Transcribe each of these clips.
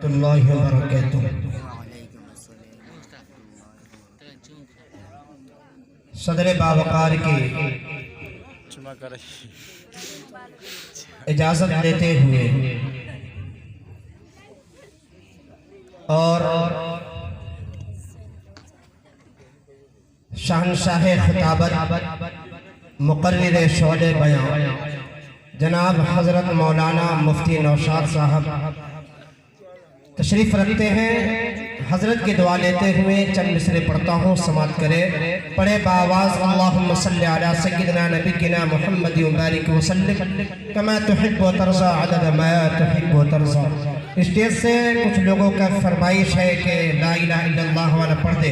रहमतुल्लाहि व बरकातुहू। सदर बावकार की इजाज़त लेते हुए और शहंशाह खिताबत मुक़र्रिर शौले बयां जनाब हज़रत मौलाना मुफ्ती नौशाद साहब तशरीफ़ रखते हैं। हज़रत की दुआ लेते हुए चंद मिसरे पढ़ता हूँ, समात करे। पढ़े बावाज़ अल्लाहुम्मा सल्लि अला सय्यिदिना नबिय्यिना मुहम्मद व बारिक व सल्लिम कमा तुहिब्बु व तर्ज़ा अदद मा तुहिब्बु व तर्ज़ा। स्टेज से कुछ लोगों का फरमाइश है कि ला इलाहा इल्लल्लाह वाला पढ़ दे,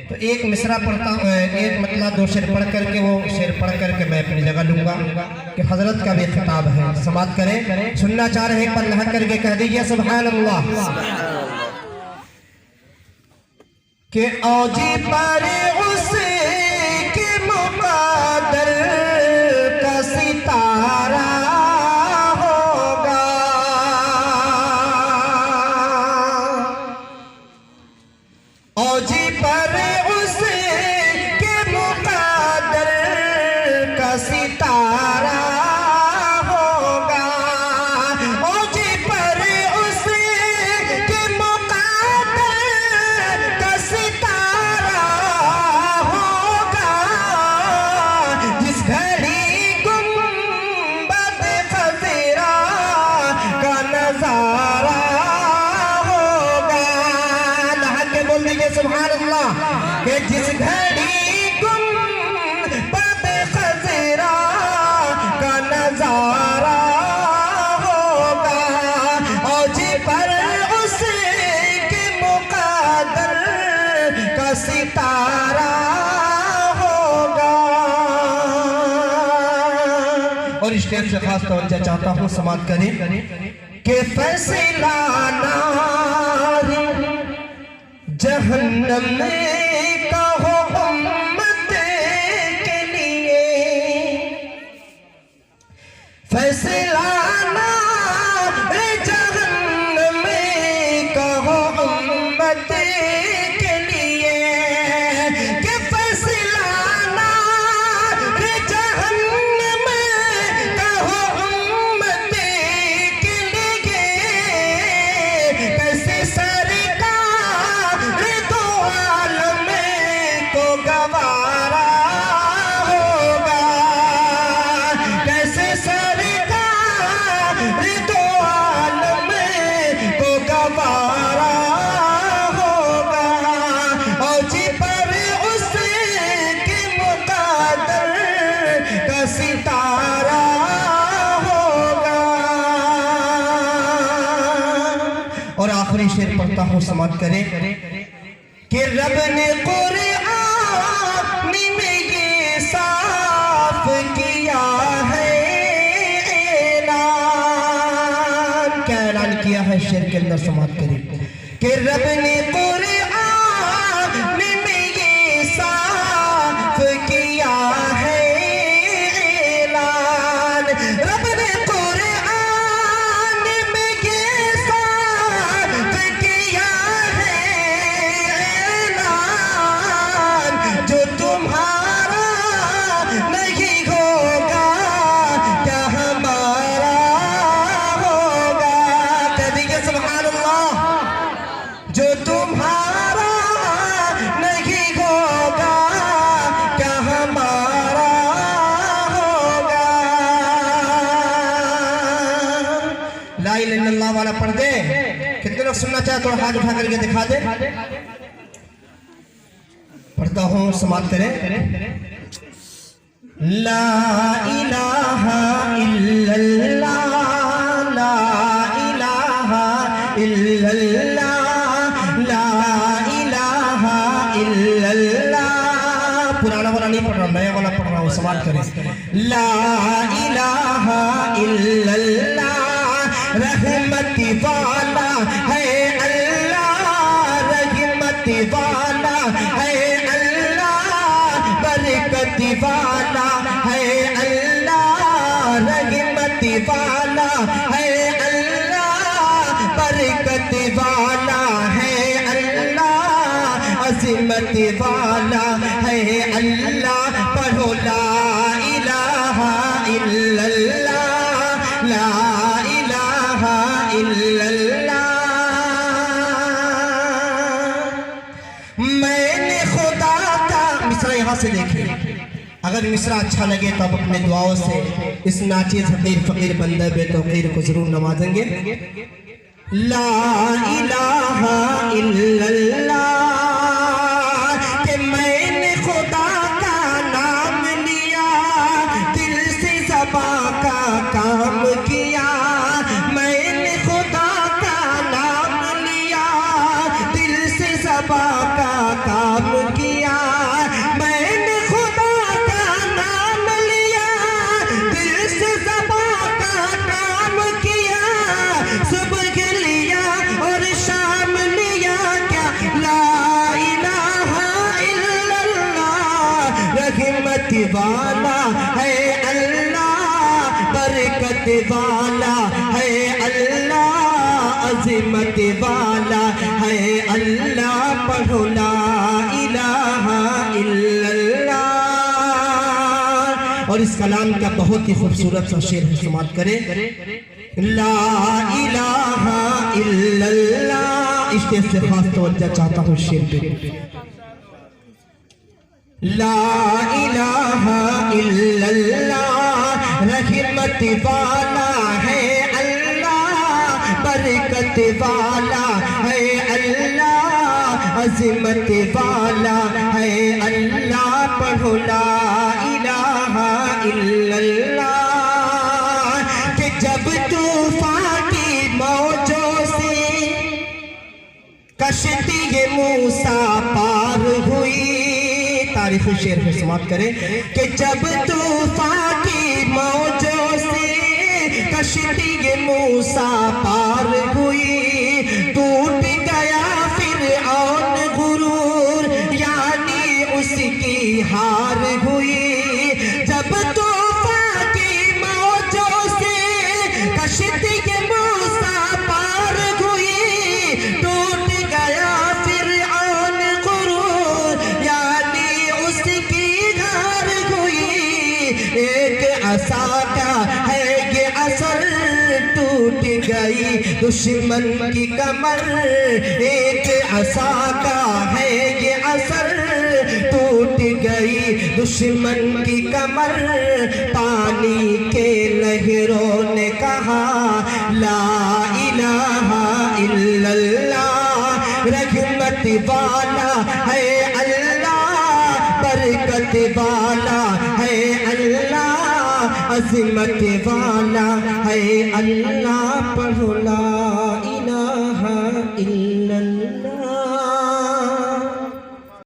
तो एक मिसरा पढ़ता हूँ, एक मतलब दो शेर पढ़ करके वो शेर पढ़ करके मैं अपनी जगह लूँगा कि हज़रत का भी खिताब है। समात करें। सुनना चाह रहे हैं पल्ला करके कह दीजिए सुभान अल्लाह। के औजी पर उसके मुक़द्दर का सितारा होगा, औजी पर उसके मुक़द्दर का सितारा होगा, औजी पर उसके मुक़द्दर का सितारा होगा। जिस घड़ी गुंबद खज़रा का नज़ारा होगा, लहा के बोल दीजिए सुभान अल्लाह। कि जिस घड़ी गुंबद खज़रा का नज़ारा होगा, औजी पर उसके मुक़द्दर का सितारा होगा। और स्टेज से खास तवज्जो चाहता हूँ, समात करें। कि फैसला नार जहन्नम में का हो उम्मत के लिए, फैसला नार जहन्नम में का हो उम्मत के लिए, कि फैसला नार जहन्नम में का हो उम्मत के लिए। कैसे सरकार दो आलम को गवारा होगा, कैसे सरकार दो आलम को गवारा होगा। औजी पर उसके मुक़द्दर का सितारा होगा। और आखिरी शेर पढ़ता हूँ, समात करें। कि रब ने कुरान में ये साफ किया है ऐलान, क्या ऐलान किया है शेर के अंदर, समात करें। कि रब ने कुरान में ये साफ किया है ऐलान, रब ने कुरान में ये साफ किया है ऐलान। जो तुम्हारा नहीं होगा क्या हमारा होगा। कह दीजिए सुभान अल्लाह। जो तुम्हारा नहीं होगा क्या हमारा होगा। ला इलाहा इल्लल्लाह वाला पढ़ दे। कितने लोग सुनना चाहे थोड़ा हाथ उठा करके दिखा दे। पढ़ता हूँ, समात करें। ला इलाहा इल्लल्लाह, ला इलाहा इल्लल्लाह, ला इलाहा इल्लल्लाह। पुराना वाला नहीं पढ़ रहा, नया वाला पढ़ रहा हूँ, समात करें। ला इलाहा इल्लल्लाह, रहमती वाला है अल्लाह, रहमती वाला है अल्लाह, बरकती वाला है अल्लाह, रहमती वाला है अल्लाह, बरकती वाला अल्लाह पढ़ो ला इलाहा इल्लल्लाह, ला इलाहा इल्लल्लाह। मैंने खुदा का मिसरा यहाँ से देखिए, अगर मिसरा अच्छा लगे तो आप अपने दुआओं से इस नाचिज़ हकीर फकीर बंदे बेतौकीर को जरूर नवाजेंगे। ला इलाहा इल्लल्लाह कि मैंने खुदा का नाम लिया, दिल से ज़बां का काम किया। मैंने खुदा का नाम लिया, दिल से ज़बां का काम किया। मैंने खुदा का नाम लिया, दिल से ज़बां का काम किया। सुबह लिया और शाम लिया क्या, ला इलाहा इल्लल्लाह। रहमत वाला है अल्लाह, बरकत वाला है अल्लाह, अज़मत वाला है अल्लाह। पढ़ो ला इलाहा इल्लल्लाह। और इस कलाम का बहुत ही खूबसूरत सा शेर इस्तेमाल करें। ला इलाहा इल्लल्लाह, इस शेर से खास तवज्जो चाहता हूँ शेर पे। ला इलाहा इल्लल्लाह, रहमत वाला है अल्लाह, बरकत वाला है अल्लाह, अज़मत वाला है अल्लाह। पढ़ो ला इलाहा इल्लल्लाह कि जब तूफान की मौजों से कश्ती ये मूसा पार हुई। तारीफ शेर में समाप्त करें कि जब तूफान की मौजों से कश्ती ये मूसा पार हुई, टूट गया फिरऔन गुरूर, यानी उसकी हार हुई। जब तूफान की मौजों से कश्ती ये मूसा पार हुई, टूट गया फिरऔन गुरूर, यानी उसकी हार हुई। एक असा का है ये असर, टूट गई दुश्मन की कमर। एक असा का है ये असर, टूट गई दुश्मन की कमर। पानी के लहरों ने कहा ला इलाहा इल्लल्लाह। रहमत वाला है अल्लाह, बरकत वाला है अल्लाह, अज़मत वाला है अल्लाह। पढ़ो ला इलाहा इल्लल्लाह।